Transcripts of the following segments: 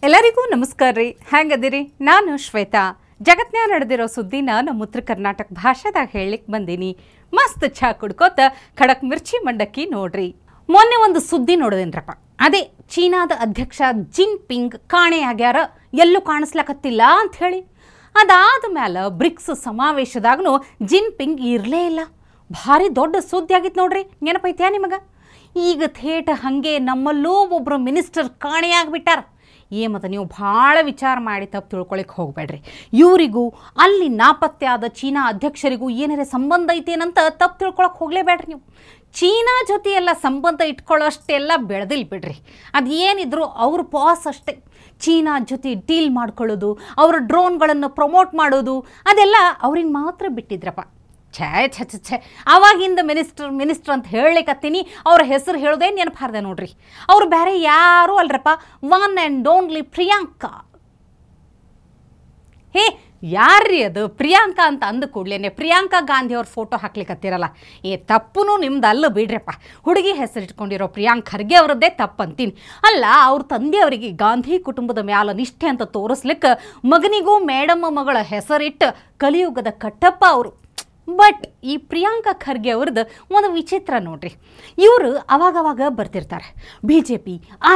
ಎಲ್ಲರಿಗೂ ನಮಸ್ಕಾರ ರೀ. ಹೆಂಗದಿರಿ? ನಾನು ಶ್ವೇತಾ. ಜಗತ್ನ್ಯಾಗ ನಡೆದಿರೋ ಸುದ್ದಿನ ನಮ್ಮ ಉತ್ತರ ಕರ್ನಾಟಕ ಭಾಷೆದಾಗ ಹೇಳಲಿಕ್ಕೆ ಬಂದೀನಿ. ಮಸ್ತ್ ಚಾ ಕುಡ್ಕೋತ ಖಡಕ್ ಮಿರ್ಚಿ ಮಂಡಕ್ಕಿ ನೋಡ್ರಿ. ಮೊನ್ನೆ ಒಂದು ಸುದ್ದಿ ನೋಡಿದೇನ್ರಪ್ಪ. ಅದೇ ಚೀನಾದ ಅಧ್ಯಕ್ಷ ಜಿನ್ಪಿಂಗ್ ಕಾಣೆಯಾಗ್ಯಾರ, ಎಲ್ಲೂ ಕಾಣಿಸ್ಲಕತ್ತಿಲ್ಲ ಅಂತ ಹೇಳಿ. ಅದಾದ ಮೇಲೆ ಬ್ರಿಕ್ಸ್ ಸಮಾವೇಶದಾಗೂ ಜಿನ್ಪಿಂಗ್ ಇರಲೇ ಇಲ್ಲ. ಭಾರಿ ದೊಡ್ಡ ಸುದ್ದಿ ಆಗಿತ್ತು ನೋಡ್ರಿ. ನೆನಪೈತ್ಯಾ ನಿಮಗೆ? ಈಗ ಥೇಟ ಹಾಗೆ ನಮ್ಮಲ್ಲೂ ಒಬ್ಬರು ಮಿನಿಸ್ಟರ್ ಕಾಣೆಯಾಗ್ಬಿಟ್ಟಾರ. ಮತ್ತು ನೀವು ಭಾಳ ವಿಚಾರ ಮಾಡಿ ತಪ್ಪು ತಿಳ್ಕೊಳಕ್ಕೆ ಹೋಗಬೇಡ್ರಿ. ಇವರಿಗೂ ಅಲ್ಲಿ ನಾಪತ್ತೆ ಆದ ಚೀನಾ ಅಧ್ಯಕ್ಷರಿಗೂ ಏನಾರೇ ಸಂಬಂಧ ಐತೇನಂತ ತಪ್ಪು ತಿಳ್ಕೊಳಕ್ಕೆ ಹೋಗಲೇಬೇಡ್ರಿ. ನೀವು ಚೀನಾ ಜೊತೆ ಎಲ್ಲ ಸಂಬಂಧ ಇಟ್ಕೊಳ್ಳೋಷ್ಟೆಲ್ಲ ಬೆಳೆದಿಲ್ಲ ಬಿಡ್ರಿ. ಅದು ಏನಿದ್ರು ಅವ್ರ ಬಾಸ್ ಅಷ್ಟೇ. ಚೀನಾ ಜೊತೆ ಡೀಲ್ ಮಾಡ್ಕೊಳ್ಳೋದು, ಅವ್ರ ಡ್ರೋನ್ಗಳನ್ನು ಪ್ರಮೋಟ್ ಮಾಡೋದು ಅದೆಲ್ಲ ಅವ್ರಿಗೆ ಮಾತ್ರ ಬಿಟ್ಟಿದ್ರಪ್ಪ. ಛೇ ಆವಾಗಿಂದ ಮಿನಿಸ್ಟರ್ ಅಂತ ಹೇಳಲಿಕ್ಕತ್ತೀನಿ. ಅವ್ರ ಹೆಸರು ಹೇಳೋದೇ ನೆನಪಾರ್ದೆ ನೋಡ್ರಿ. ಅವ್ರು ಬೇರೆ ಯಾರೂ ಅಲ್ರಪ್ಪ, ಒನ್ ಆ್ಯಂಡ್ ಓನ್ಲಿ ಪ್ರಿಯಾಂಕಾ. ಯಾರ್ರೀ ಅದು ಪ್ರಿಯಾಂಕಾ ಅಂತ ಅಂದ ಕೂಡಲೇ ಪ್ರಿಯಾಂಕಾ ಗಾಂಧಿ ಅವ್ರ ಫೋಟೋ ಹಾಕ್ಲಿಕ್ಕತ್ತಿರಲ್ಲ. ತಪ್ಪು ನಿಮ್ದು ಅಲ್ಲ ಬಿಡ್ರಪ್ಪ. ಹುಡುಗಿ ಹೆಸರು ಇಟ್ಕೊಂಡಿರೋ ಪ್ರಿಯಾಂಕ್ ಖರ್ಗೆ ಅವರದ್ದೇ ತಪ್ಪು ಅಂತೀನಿ. ಅಲ್ಲ, ಅವ್ರ ತಂದೆಯವರಿಗೆ ಗಾಂಧಿ ಕುಟುಂಬದ ಮ್ಯಾಲ ನಿಷ್ಠೆ ಅಂತ ತೋರಿಸ್ಲಿಕ್ಕೆ ಮಗನಿಗೂ ಮೇಡಮ್ಮ ಮಗಳ ಹೆಸರಿಟ್ಟು ಕಲಿಯುಗದ ಕಟ್ಟಪ್ಪ ಅವರು. ಬಟ್ ಈ ಪ್ರಿಯಾಂಕಾ ಖರ್ಗೆ ಅವ್ರದ್ದು ಒಂದು ವಿಚಿತ್ರ ನೋಡ್ರಿ. ಇವರು ಅವಾಗವಾಗ ಬರ್ತಿರ್ತಾರೆ. BJP,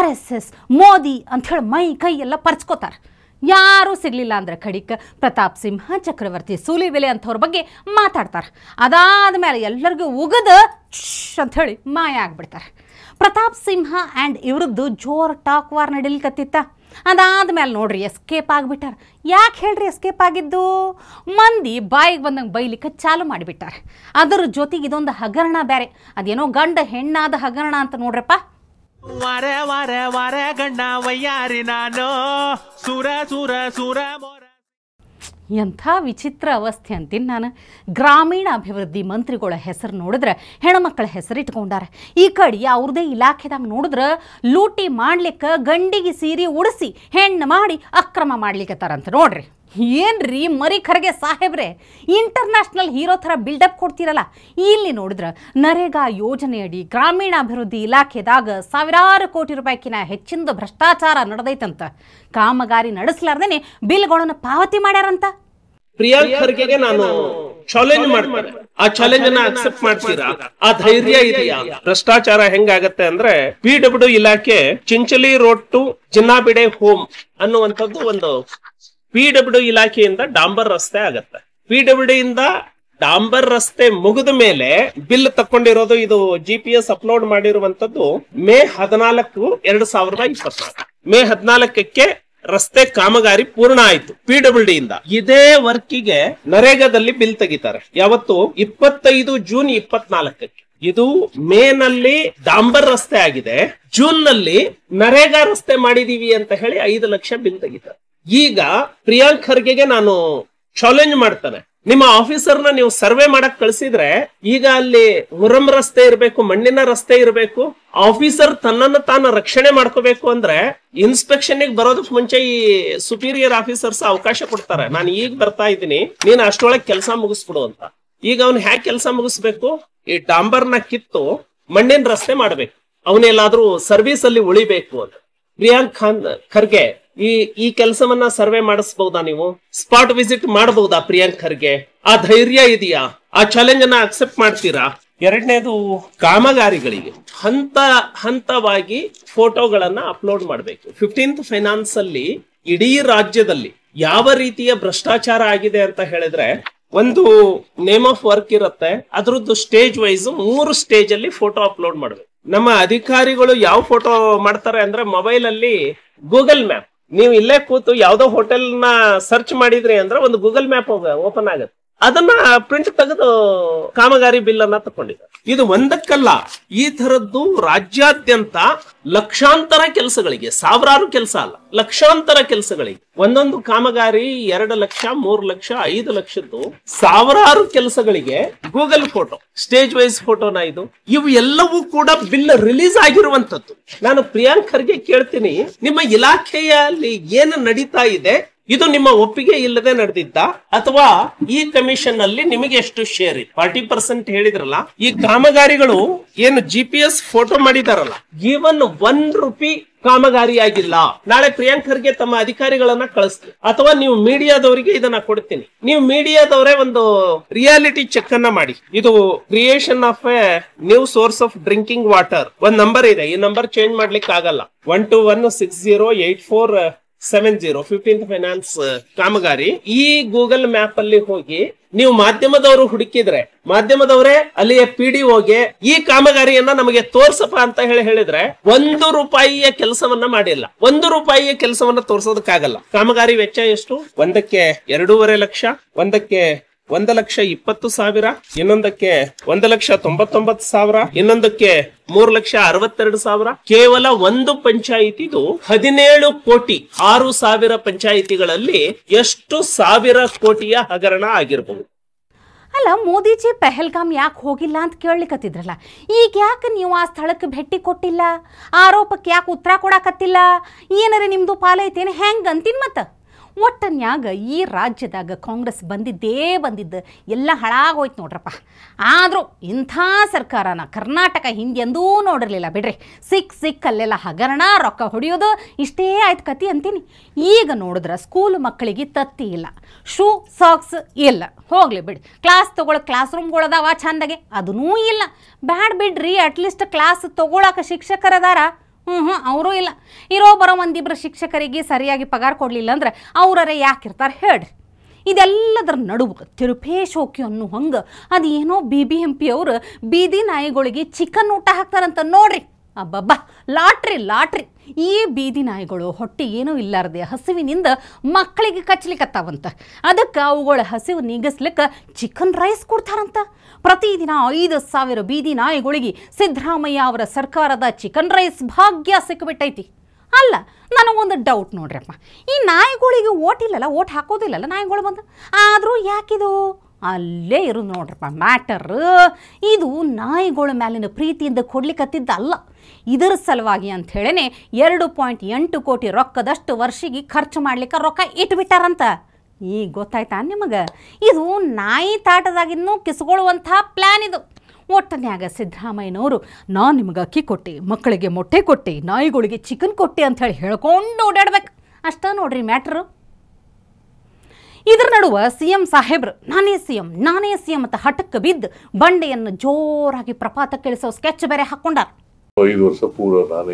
RSS, ಮೋದಿ ಅಂಥೇಳಿ ಮೈ ಕೈ ಎಲ್ಲ ಪರ್ಚ್ಕೋತಾರೆ. ಯಾರೂ ಸಿಗಲಿಲ್ಲ ಅಂದ್ರೆ ಕಡಿಕ ಪ್ರತಾಪ್ ಸಿಂಹ, ಚಕ್ರವರ್ತಿ ಸೂಲಿಬೆಲೆ ಅಂಥವ್ರ ಬಗ್ಗೆ ಮಾತಾಡ್ತಾರೆ. ಅದಾದ ಮೇಲೆ ಎಲ್ಲರಿಗೂ ಉಗದ ಅಂಥೇಳಿ ಮಾಯ ಆಗಿಬಿಡ್ತಾರೆ. ಪ್ರತಾಪ್ ಸಿಂಹ ಆ್ಯಂಡ್ ಇವ್ರದ್ದು ಜೋರ್ ಟಾಕ್ ವಾರ್ ನಡೀಲಿಕತ್ತಿತ್ತ. ಅದಾದ ಮೇಲೆ ನೋಡ್ರಿ ಎಸ್ಕೇಪ್ ಆಗಿಬಿಟ್ಟಾರ. ಯಾಕೆ ಹೇಳ್ರಿ ಎಸ್ಕೇಪ್ ಆಗಿದ್ದು? ಮಂದಿ ಬಾಯಿಗೆ ಬಂದಂಗೆ ಬೈಲಿಕ್ಕೆ ಚಾಲು ಮಾಡಿಬಿಟ್ಟಾರೆ. ಅದರ ಜೊತೆಗೆ ಇದೊಂದು ಹಗರಣ ಬೇರೆ. ಅದೇನೋ ಗಂಡ ಹೆಣ್ಣಾದ ಹಗರಣ ಅಂತ ನೋಡ್ರಪ್ಪ. ವಾರೆ ವಾರೆ ವಾರೆ ಗಂಡ ವಯ್ಯಾರಿ ನಾನು ಸುರ ಸುರ ಸುರ ಮೋರ. ಎಂಥ ವಿಚಿತ್ರ ಅವಸ್ಥೆ ಅಂತೀನಿ ನಾನು. ಗ್ರಾಮೀಣ ಅಭಿವೃದ್ಧಿ ಮಂತ್ರಿಗಳ ಹೆಸರು ನೋಡಿದ್ರೆ ಹೆಣ್ಮಕ್ಳ ಹೆಸರು ಇಟ್ಕೊಂಡಾರೆ. ಈ ಕಡೆ ಅವ್ರದೇ ಇಲಾಖೆದಾಗ ನೋಡಿದ್ರೆ ಲೂಟಿ ಮಾಡ್ಲಿಕ್ಕೆ ಗಂಡಿಗೆ ಸೀರೆ ಉಡಿಸಿ ಹೆಣ್ಣು ಮಾಡಿ ಅಕ್ರಮ ಮಾಡ್ಲಿಕ್ಕತ್ತಾರಂತ ನೋಡ್ರಿ. ಏನ್ರಿ ಮರಿ ಖರ್ಗೆ ಸಾಹೇಬ್ರೆ, ಇಂಟರ್ನ್ಯಾಷನಲ್ ಹೀರೋ ಥರ ಬಿಲ್ಡಪ್ ಕೊಡ್ತೀರಲ್ಲ. ಇಲ್ಲಿ ನೋಡಿದ್ರೆ ನರೇಗಾ ಯೋಜನೆಯಡಿ ಗ್ರಾಮೀಣಾಭಿವೃದ್ಧಿ ಇಲಾಖೆದಾಗ ಸಾವಿರಾರು ಕೋಟಿ ರೂಪಾಯಿಕಿನ ಹೆಚ್ಚಿನ ಭ್ರಷ್ಟಾಚಾರ ನಡೆದೈತಂತ. ಕಾಮಗಾರಿ ನಡೆಸಲಾರ್ದೇನೆ ಬಿಲ್ಗಳನ್ನು ಪಾವತಿ ಮಾಡ್ಯಾರಂತ. ಪ್ರಿಯಾಂಕ್ ಖರ್ಗೆಗೆ ನಾನು ಚಾಲೆಂಜ್ ಮಾಡ್ತೇನೆ. ಆ ಚಾಲೆಂಜ್ ಅನ್ನ ಅಕ್ಸೆಪ್ಟ್ ಮಾಡ್ತೀರಾ? ಆ ಧೈರ್ಯ ಇದೆಯಾ? ಭ್ರಷ್ಟಾಚಾರ ಹೆಂಗಾಗತ್ತೆ ಅಂದ್ರೆ PW ಇಲಾಖೆ ಚಿಂಚಲಿ ರೋಡ್ ಟು ಜಿನ್ನಾಬಿಡೆ ಹೋಮ್ ಅನ್ನುವಂಥದ್ದು ಒಂದು PW ಇಲಾಖೆಯಿಂದ ಡಾಂಬರ್ ರಸ್ತೆ ಆಗತ್ತೆ. PWD ಇಂದ ಡಾಂಬರ್ ರಸ್ತೆ ಮುಗಿದ ಮೇಲೆ ಬಿಲ್ ತಕೊಂಡಿರೋದು ಇದು GPS ಅಪ್ಲೋಡ್ ಮಾಡಿರುವಂತದ್ದು ಮೇ 14, 2024. ಮೇ 14ಕ್ಕೆ ರಸ್ತೆ ಕಾಮಗಾರಿ ಪೂರ್ಣ ಆಯ್ತು PWD ಇಂದ. ಇದೇ ವರ್ಕಿಗೆ ನರೇಗಾದಲ್ಲಿ ಬಿಲ್ ತೆಗಿತಾರೆ. ಯಾವತ್ತು? 25 ಜೂನ್ 24ಕ್ಕೆ. ಇದು ಮೇ ನಲ್ಲಿ ಡಾಂಬರ್ ರಸ್ತೆ ಆಗಿದೆ, ಜೂನ್ ನಲ್ಲಿ ನರೇಗಾ ರಸ್ತೆ ಮಾಡಿದೀವಿ ಅಂತ ಹೇಳಿ 5 ಲಕ್ಷ ಬಿಲ್ ತೆಗಿತಾರೆ. ಈಗ ಪ್ರಿಯಾಂಕ್ ಖರ್ಗೆಗೆ ನಾನು ಚಾಲೆಂಜ್ ಮಾಡ್ತಾನೆ. ನಿಮ್ಮ ಆಫೀಸರ್ನ ನೀವು ಸರ್ವೆ ಮಾಡಕ್ ಕಳ್ಸಿದ್ರೆ ಈಗ ಅಲ್ಲಿ ಮುರಂ ರಸ್ತೆ ಇರಬೇಕು, ಮಣ್ಣಿನ ರಸ್ತೆ ಇರಬೇಕು. ಆಫೀಸರ್ ತನ್ನನ್ನು ತಾನು ರಕ್ಷಣೆ ಮಾಡ್ಕೋಬೇಕು ಅಂದ್ರೆ ಇನ್ಸ್ಪೆಕ್ಷನ್ ಬರೋದಕ್ ಮುಂಚೆ ಈ ಸುಪೀರಿಯರ್ ಆಫೀಸರ್ಸ್ ಅವಕಾಶ ಕೊಡ್ತಾರೆ. ನಾನು ಈಗ ಬರ್ತಾ ಇದ್ದೀನಿ, ನೀನ್ ಅಷ್ಟೊಳಗೆ ಕೆಲಸ ಮುಗಿಸ್ಬಿಡು ಅಂತ. ಈಗ ಅವ್ನು ಹ್ಯಾಕ್ ಕೆಲಸ ಮುಗಿಸ್ಬೇಕು? ಈ ಡಾಂಬರ್ನ ಕಿತ್ತು ಮಣ್ಣಿನ ರಸ್ತೆ ಮಾಡ್ಬೇಕು. ಅವನೆಲ್ಲಾದ್ರೂ ಸರ್ವಿಸ್ ಅಲ್ಲಿ ಉಳಿಬೇಕು ಅಂತ. ಪ್ರಿಯಾಂಕ್ ಖರ್ಗೆ ಈ ಕೆಲಸವನ್ನ ಸರ್ವೆ ಮಾಡಿಸಬಹುದಾ? ನೀವು ಸ್ಪಾಟ್ ವಿಸಿಟ್ ಮಾಡಬಹುದಾ ಪ್ರಿಯಾಂಕ್ ಖರ್ಗೆ? ಆ ಧೈರ್ಯ ಇದೆಯಾ? ಆ ಚಾಲೆಂಜ್ ಅನ್ನ ಅಕ್ಸೆಪ್ಟ್ ಮಾಡ್ತೀರಾ? ಎರಡನೇದು, ಕಾಮಗಾರಿಗಳಿಗೆ ಹಂತವಾಗಿ ಫೋಟೋಗಳನ್ನ ಅಪ್ಲೋಡ್ ಮಾಡಬೇಕು. 15th ಫೈನಾನ್ಸ್ ಅಲ್ಲಿ ಇಡೀ ರಾಜ್ಯದಲ್ಲಿ ಯಾವ ರೀತಿಯ ಭ್ರಷ್ಟಾಚಾರ ಆಗಿದೆ ಅಂತ ಹೇಳಿದ್ರೆ, ಒಂದು ನೇಮ್ ಆಫ್ ವರ್ಕ್ ಇರುತ್ತೆ, ಅದ್ರದ್ದು ಸ್ಟೇಜ್ ವೈಸ್ 3 ಸ್ಟೇಜ್ ಅಲ್ಲಿ ಫೋಟೋ ಅಪ್ಲೋಡ್ ಮಾಡ್ಬೇಕು. ನಮ್ಮ ಅಧಿಕಾರಿಗಳು ಯಾವ ಫೋಟೋ ಮಾಡ್ತಾರೆ ಅಂದ್ರೆ ಮೊಬೈಲ್ ಅಲ್ಲಿ ಗೂಗಲ್ ಮ್ಯಾಪ್. ನೀವು ಇಲ್ಲೇ ಕೂತು ಯಾವ್ದೋ ಹೋಟೆಲ್ ನ ಸರ್ಚ್ ಮಾಡಿದ್ರಿ ಅಂದ್ರೆ ಒಂದು ಗೂಗಲ್ ಮ್ಯಾಪ್ ಓಪನ್ ಆಗುತ್ತೆ. ಅದನ್ನ ಪ್ರಿಂಟ್ ತೆಗೆದು ಕಾಮಗಾರಿ ಬಿಲ್ ಅನ್ನ ತಕೊಂಡಿದ್ದಾರೆ. ಇದು ಒಂದಕ್ಕಲ್ಲ, ಈ ತರದ್ದು ರಾಜ್ಯಾದ್ಯಂತ ಲಕ್ಷಾಂತರ ಕೆಲಸಗಳಿಗೆ, ಸಾವಿರಾರು ಕೆಲಸ ಅಲ್ಲ, ಲಕ್ಷಾಂತರ ಕೆಲಸಗಳಿಗೆ ಒಂದೊಂದು ಕಾಮಗಾರಿ 2 ಲಕ್ಷ, 3 ಲಕ್ಷ, 5 ಲಕ್ಷದ್ದು ಸಾವಿರಾರು ಕೆಲಸಗಳಿಗೆ ಗೂಗಲ್ ಫೋಟೋ, ಸ್ಟೇಜ್ ವೈಸ್ ಫೋಟೋನ ಇವು ಎಲ್ಲವೂ ಕೂಡ ಬಿಲ್ ರಿಲೀಸ್ ಆಗಿರುವಂತದ್ದು. ನಾನು ಪ್ರಿಯಾಂಕ್ ಖರ್ಗೆ ಕೇಳ್ತೀನಿ, ನಿಮ್ಮ ಇಲಾಖೆಯಲ್ಲಿ ಏನು ನಡೀತಾ ಇದೆ, ಇದು ನಿಮ್ಮ ಒಪ್ಪಿಗೆ ಇಲ್ಲದೆ ನಡೆದಿದ್ದ ಅಥವಾ ಈ ಕಮಿಷನ್ ಅಲ್ಲಿ ನಿಮಗೆ ಎಷ್ಟು ಶೇರ್ ಇದೆ? 40% ಹೇಳಿದ್ರಲ್ಲ, ಈ ಕಾಮಗಾರಿಗಳು ಏನು GPS ಫೋಟೋ ಮಾಡಿದಾರಲ್ಲ, ಈವನ್ ₹1 ಕಾಮಗಾರಿ ಆಗಿಲ್ಲ. ನಾಳೆ ಪ್ರಿಯಾಂಕ್ ಖರ್ಗೆ ತಮ್ಮ ಅಧಿಕಾರಿಗಳನ್ನ ಕಳಿಸ್ತೀನಿ, ಅಥವಾ ನೀವು ಮೀಡಿಯಾದವರಿಗೆ ಇದನ್ನ ಕೊಡ್ತೀನಿ. ನೀವು ಮೀಡಿಯಾದವರೇ ಒಂದು ರಿಯಾಲಿಟಿ ಚೆಕ್ ಅನ್ನ ಮಾಡಿ. ಇದು creation of A new source of drinking water ಒಂದ್ ನಂಬರ್ ಇದೆ, ಈ ನಂಬರ್ ಚೇಂಜ್ ಮಾಡ್ಲಿಕ್ಕೆ ಆಗಲ್ಲ. 121608470 15th ಫೈನಾನ್ಸ್ ಕಾಮಗಾರಿ. ಈ ಗೂಗಲ್ ಮ್ಯಾಪ್ ಅಲ್ಲಿ ಹೋಗಿ ನೀವು ಮಾಧ್ಯಮದವರು ಹುಡುಕಿದ್ರೆ, ಮಾಧ್ಯಮದವರೇ ಅಲ್ಲಿಯ PDOಗೆ ಈ ಕಾಮಗಾರಿಯನ್ನ ನಮಗೆ ತೋರ್ಸಪ್ಪ ಅಂತ ಹೇಳಿದ್ರೆ ₹1 ಕೆಲಸವನ್ನ ಮಾಡಿಲ್ಲ. ₹1 ಕೆಲಸವನ್ನ ತೋರ್ಸೋದಕ್ಕಾಗಲ್ಲ. ಕಾಮಗಾರಿ ವೆಚ್ಚ ಎಷ್ಟು? ಒಂದಕ್ಕೆ 2.5 ಲಕ್ಷ, ಒಂದಕ್ಕೆ 1,20,000, ಇನ್ನೊಂದಕ್ಕೆ 1,99,000, ಇನ್ನೊಂದಕ್ಕೆ 3,62,000. ಕೇವಲ ಒಂದು ಪಂಚಾಯಿತಿದು 17 ಕೋಟಿ. 6,000 ಪಂಚಾಯಿತಿಗಳಲ್ಲಿ ಎಷ್ಟು ಸಾವಿರ ಕೋಟಿಯ ಹಗರಣ ಆಗಿರಬಹುದು? ಅಲ್ಲ, ಮೋದಿಜಿ ಪೆಹಲ್ಗಾಮ್ ಯಾಕೆ ಹೋಗಿಲ್ಲ ಅಂತ ಕೇಳಲಿಕ್ಕತ್ತಿದ್ರಲ್ಲ, ಈಗ ಯಾಕೆ ನೀವು ಆ ಸ್ಥಳಕ್ಕೆ ಭೇಟಿ ಕೊಟ್ಟಿಲ್ಲ? ಆರೋಪಕ್ಕೆ ಯಾಕೆ ಉತ್ತರ ಕೊಡಾಕತ್ತಿಲ್ಲ? ಏನಾರೆ ನಿಮ್ದು ಪಾಲೈತೇನೆ ಹೆಂಗೆ ಅಂತೀನಿ. ಮತ್ತೆ ಒಟ್ಟನ್ಯಾಗ ಈ ರಾಜ್ಯದಾಗ ಕಾಂಗ್ರೆಸ್ ಬಂದಿದ್ದು ಎಲ್ಲ ಹಾಳಾಗೋಯ್ತು ನೋಡ್ರಪ್ಪ. ಆದರೂ ಇಂಥ ಸರ್ಕಾರನ ಕರ್ನಾಟಕ ಹಿಂದೆಂದೂ ನೋಡಿರಲಿಲ್ಲ ಬಿಡ್ರಿ. ಸಿಕ್ಕಲ್ಲೆಲ್ಲ ಹಗರಣ, ರೊಕ್ಕ ಹೊಡೆಯೋದು, ಇಷ್ಟೇ ಆಯ್ತು ಕತಿ ಅಂತೀನಿ. ಈಗ ನೋಡಿದ್ರೆ ಸ್ಕೂಲ್ ಮಕ್ಕಳಿಗೆ ತತ್ತಿ ಇಲ್ಲ, ಶೂ ಸಾಕ್ಸ್ ಇಲ್ಲ. ಹೋಗ್ಲಿ ಬಿಡಿ, ಕ್ಲಾಸ್ ಕ್ಲಾಸ್ ರೂಮ್ಗಳದಾವ ಚಂದಾಗೆ, ಅದನ್ನೂ ಇಲ್ಲ. ಬ್ಯಾಡ್ ಬಿಡ್ರಿ, ಅಟ್ಲೀಸ್ಟ್ ಕ್ಲಾಸ್ ತೊಗೊಳಕ್ಕೆ ಶಿಕ್ಷಕರದಾರ, ಅವರೂ ಇಲ್ಲ. ಇರೋ ಬರೋ ಒಂದಿಬ್ಬರು ಶಿಕ್ಷಕರಿಗೆ ಸರಿಯಾಗಿ ಪಗಾರ ಕೊಡಲಿಲ್ಲ ಅಂದ್ರೆ ಅವರೇ ಯಾಕಿರ್ತಾರೆ ಹೇಳ್ರಿ. ಇದೆಲ್ಲದರ ನಡುವೆ ತಿರುಪೇಶೋಕಿ ಅನ್ನೋ ಹಂಗೆ ಅದೇನೋ BBMP ಅವರು ಬೀದಿ ನಾಯಿಗಳಿಗೆ ಚಿಕನ್ ಊಟ ಹಾಕ್ತಾರಂತ ನೋಡ್ರಿ. ಅಬ್ಬಬ್ಬಾ, ಲಾಟ್ರಿ. ಈ ಬೀದಿ ನಾಯಿಗಳು ಹೊಟ್ಟೆ ಏನೂ ಇಲ್ಲಾರ್ದೆ ಹಸಿವಿನಿಂದ ಮಕ್ಕಳಿಗೆ ಕಚ್ಚಲಿಕ್ಕತ್ತಾವಂತ. ಅದಕ್ಕೆ ಅವುಗಳ ಹಸಿವು ನೀಗಿಸ್ಲಿಕ್ಕೆ ಚಿಕನ್ ರೈಸ್ ಕೊಡ್ತಾರಂತ. ಪ್ರತಿದಿನ 5,000 ಬೀದಿ ನಾಯಿಗಳಿಗೆ ಸಿದ್ದರಾಮಯ್ಯ ಅವರ ಸರ್ಕಾರದ ಚಿಕನ್ ರೈಸ್ ಭಾಗ್ಯ ಸಿಕ್ಕಿಬಿಟ್ಟೈತಿ. ಅಲ್ಲ, ನನಗೊಂದು ಡೌಟ್ ನೋಡ್ರಪ್ಪ, ಈ ನಾಯಿಗಳಿಗೆ ಓಟ್ ಹಾಕೋದಿಲ್ಲಲ್ಲ ನಾಯಿಗಳು ಬಂದು, ಆದರೂ ಯಾಕಿದು ಅಲ್ಲೇ ಇರೋದು ನೋಡ್ರಪ್ಪ ಮ್ಯಾಟರ್. ಇದು ನಾಯಿಗಳ ಮೇಲಿನ ಪ್ರೀತಿಯಿಂದ ಕೊಡ್ಲಿಕ್ಕತ್ತಿದ್ದ ಅಲ್ಲ, ಇದರ ಸಲುವಾಗಿ ಅಂತ ಹೇಳೇನೆ 2.8 ಕೋಟಿ ರೊಕ್ಕದಷ್ಟು ವರ್ಷಿಗೆ ಖರ್ಚು ಮಾಡ್ಲಿಕ್ಕೆ ರೊಕ್ಕ ಇಟ್ಬಿಟ್ಟಾರಂತ. ಈಗ ಗೊತ್ತಾಯ್ತಾ ನಿಮಗೆ? ಇದು ನಾಯಿ ತಾಟದಾಗಿನ್ನೂ ಕಿಸ್ಕೊಳ್ಳುವಂಥ ಪ್ಲ್ಯಾನ್ ಇದು. ಒಟ್ಟನ್ಯಾಗ ಸಿದ್ದರಾಮಯ್ಯನವರು ನಾನು ನಿಮಗೆ ಅಕ್ಕಿ ಕೊಟ್ಟೆ, ಮಕ್ಕಳಿಗೆ ಮೊಟ್ಟೆ ಕೊಟ್ಟೆ, ನಾಯಿಗಳಿಗೆ ಚಿಕನ್ ಕೊಟ್ಟೆ ಅಂಥೇಳಿ ಹೇಳ್ಕೊಂಡು ಓಡಾಡ್ಬೇಕು ಅಷ್ಟ ನೋಡ್ರಿ ಮ್ಯಾಟ್ರು. ಇದ್ರ ನಡುವೆ CM ಸಾಹೇಬ್ರು ನಾನೇ CM ಅಂತ ಹಠಕ್ಕೆ ಬಿದ್ದು ಬಂಡೆಯನ್ನು ಜೋರಾಗಿ ಪ್ರಪಾತಕ್ಕಿಳಿಸೋ ಸ್ಕೆಚ್ ಬೇರೆ ಹಾಕ್ಕೊಂಡಾರ. 5 ವರ್ಷ ಪೂರ ನಾನೇ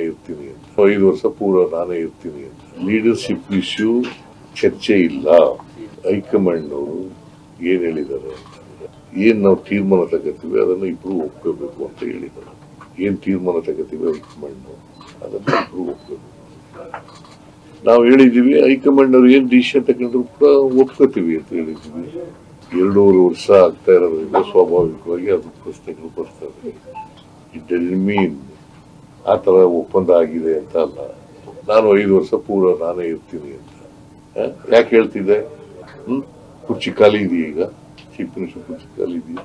ಇರ್ತೀನಿ ಅಂತ ಲೀಡರ್ಶಿಪ್ ಇಶ್ಯೂ ಚರ್ಚೆ ಇಲ್ಲ. ಹೈಕಮಾಂಡ್ ಅವರು ಏನ್ ಹೇಳಿದ್ದಾರೆ ಅಂತಂದ್ರೆ, ಏನ್ ನಾವು ತೀರ್ಮಾನ ತಗೋತೀವಿ ಅದನ್ನು ಇಬ್ರು ಒಪ್ಕೋಬೇಕು ಅಂತ ಹೇಳಿದ್ದಾರೆ. ಏನ್ ತೀರ್ಮಾನ ತಗೋತೀವಿ ಹೈಕಮಾಂಡ್ ಅದನ್ನು ಇಬ್ರು ಒಪ್ಕೋಬೇಕು. ನಾವು ಹೇಳಿದೀವಿ ಹೈಕಮಾಂಡ್ ಅವ್ರು ಏನ್ ಡಿಸಿಷನ್ ತಗೊಂಡ್ರು ಕೂಡ ಒಪ್ಕೋತೀವಿ ಅಂತ ಹೇಳಿದೀವಿ. 2.5 ವರ್ಷ ಆಗ್ತಾ ಇರೋದ್ರಿಂದ ಸ್ವಾಭಾವಿಕವಾಗಿ ಅದು ಪ್ರಶ್ನೆಗಳು ಬರ್ತವೆ. ಇಟ್ ಡಸಂಟ್ ಮೀನ್ ಆ ತರ ಒಪ್ಪಂದ ಆಗಿದೆ ಅಂತ ಅಲ್ಲ. ನಾನು 5 ವರ್ಷ ಪೂರ ನಾನೇ ಇರ್ತೀನಿ ಅಂತ ಯಾಕೆ ಹೇಳ್ತಿದ್ದೆ? ಕುರ್ಚಿ ಖಾಲಿ ಇದೆಯಾ? ಈಗ ಚೀಫ್ ಮಿನಿಸ್ಟರ್ ಕುರ್ಚಿ ಖಾಲಿ ಇದೆಯಾ?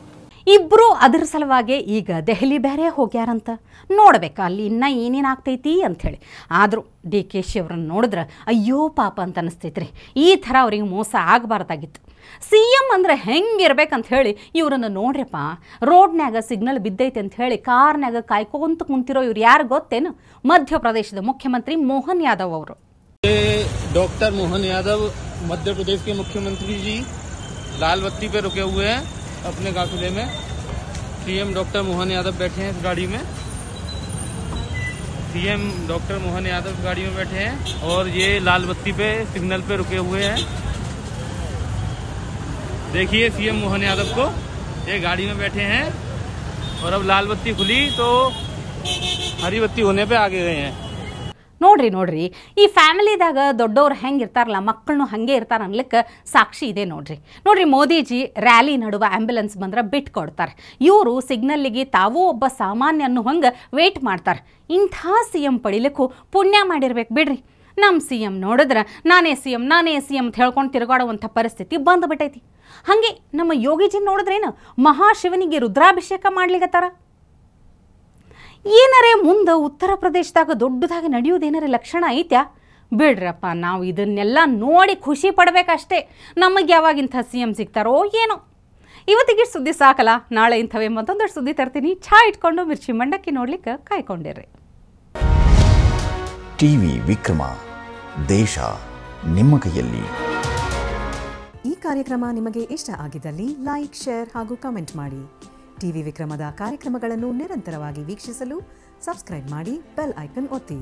ಇಬ್ರು ಅದರ ಸಲುವಾಗಿ ಈಗ ದೆಹಲಿ ಬೇರೆ ಹೋಗ್ಯಾರಂತ. ನೋಡ್ಬೇಕಾ ಅಲ್ಲಿ ಇನ್ನೂ ಏನೇನು ಆಗ್ತೈತಿ ಅಂಥೇಳಿ. ಆದರೂ DKಶಿ ಅವ್ರನ್ನ ನೋಡಿದ್ರೆ ಅಯ್ಯೋ ಪಾಪ ಅಂತ ಅನಿಸ್ತೈತ್ರಿ. ಈ ಥರ ಅವ್ರಿಗೆ ಮೋಸ ಆಗಬಾರ್ದಾಗಿತ್ತು. CM ಅಂದರೆ ಹೆಂಗಿರ್ಬೇಕಂತ ಹೇಳಿ ಇವ್ರನ್ನ ನೋಡ್ರಪ್ಪ. ರೋಡ್ನ್ಯಾಗ ಸಿಗ್ನಲ್ ಬಿದ್ದೈತೆ ಅಂತ ಹೇಳಿ ಕಾರ್ನ್ಯಾಗ ಕಾಯ್ಕೊಂತ ಕುಂತಿರೋ ಇವ್ರು ಯಾರು ಗೊತ್ತೇನು? ಮಧ್ಯಪ್ರದೇಶದ ಮುಖ್ಯಮಂತ್ರಿ मोहन यादव ಅವರು. डॉक्टर मोहन यादव मध्य प्रदेश के मुख्यमंत्री जी लाल बत्ती पे रुके हुए हैं अपने काफिले में. CM डॉक्टर मोहन यादव बैठे हैं इस गाड़ी में. CM डॉक्टर मोहन यादव इस गाड़ी में बैठे हैं और ये लाल बत्ती पे सिग्नल पे रुके हुए हैं. देखिए CM मोहन यादव को, ये गाड़ी में बैठे हैं और अब लाल बत्ती खुली तो हरी बत्ती होने पे आगे गए हैं. ನೋಡ್ರಿ ಈ ಫ್ಯಾಮಿಲಿದಾಗ ದೊಡ್ಡವ್ರು ಹೆಂಗಿರ್ತಾರಲ್ಲ ಮಕ್ಕಳನ್ನು ಹಾಗೆ ಇರ್ತಾರೆ ಅನ್ಲಿಕ್ಕೆ ಸಾಕ್ಷಿ ಇದೆ ನೋಡ್ರಿ ಮೋದಿಜಿ ರ್ಯಾಲಿ ನಡುವೆ ಆಂಬ್ಯುಲೆನ್ಸ್ ಬಂದ್ರೆ ಬಿಟ್ಟು ಕೊಡ್ತಾರೆ. ಇವರು ಸಿಗ್ನಲ್ಲಿಗೆ ತಾವೂ ಒಬ್ಬ ಸಾಮಾನ್ಯ ಅನ್ನೋ ಹಂಗೆ ವೇಟ್ ಮಾಡ್ತಾರೆ. ಇಂಥ CM ಪಡಿಲಿಕ್ಕೂ ಪುಣ್ಯ ಮಾಡಿರ್ಬೇಕು ಬಿಡ್ರಿ. ನಮ್ಮ CM ನೋಡಿದ್ರೆ ನಾನೇ CM ಅಂತ ಹೇಳ್ಕೊಂಡು ತಿರುಗಾಡುವಂಥ ಪರಿಸ್ಥಿತಿ ಬಂದುಬಿಟ್ಟೈತಿ. ಹಾಗೆ ನಮ್ಮ ಯೋಗಿಜಿ ನೋಡಿದ್ರೇನು ಮಹಾಶಿವನಿಗೆ ರುದ್ರಾಭಿಷೇಕ ಮಾಡ್ಲಿಕ್ಕತ್ತಾರ. ಏನಾರೇ ಮುಂದೆ ಉತ್ತರ ಪ್ರದೇಶದಾಗ ದೊಡ್ಡದಾಗಿ ನಡೆಯೋದೇನಾರೇ ಲಕ್ಷಣ ಐತ್ಯಾ? ಬಿಡ್ರಪ್ಪ, ನಾವು ಇದನ್ನೆಲ್ಲ ನೋಡಿ ಖುಷಿ ಪಡಬೇಕಷ್ಟೇ. ನಮಗೆ ಯಾವಾಗ ಇಂಥ CM ಸಿಗ್ತಾರೋ ಏನೋ. ಇವತ್ತಿಗೆ ಸುದ್ದಿ ಸಾಕಲ್ಲ, ನಾಳೆ ಇಂಥವೇ ಮತ್ತೊಂದಷ್ಟು ಸುದ್ದಿ ತರ್ತೀನಿ. ಚಹಾ ಇಟ್ಕೊಂಡು ಮಿರ್ಚಿ ಮಂಡಕ್ಕಿ ನೋಡ್ಲಿಕ್ಕೆ ಕಾಯ್ಕೊಂಡಿರ್ರಿ. ಟಿವಿ ವಿಕ್ರಮ, ದೇಶ ನಿಮ್ಮ ಕೈಯಲ್ಲಿ. ಈ ಕಾರ್ಯಕ್ರಮ ನಿಮಗೆ ಇಷ್ಟ ಆಗಿದ್ದಲ್ಲಿ ಲೈಕ್, ಶೇರ್ ಹಾಗೂ ಕಮೆಂಟ್ ಮಾಡಿ. ಟಿವಿ ವಿಕ್ರಮದ ಕಾರ್ಯಕ್ರಮಗಳನ್ನು ನಿರಂತರವಾಗಿ ವೀಕ್ಷಿಸಲು ಸಬ್ಸ್ಕ್ರೈಬ್ ಮಾಡಿ, ಬೆಲ್ ಐಕನ್ ಒತ್ತಿ.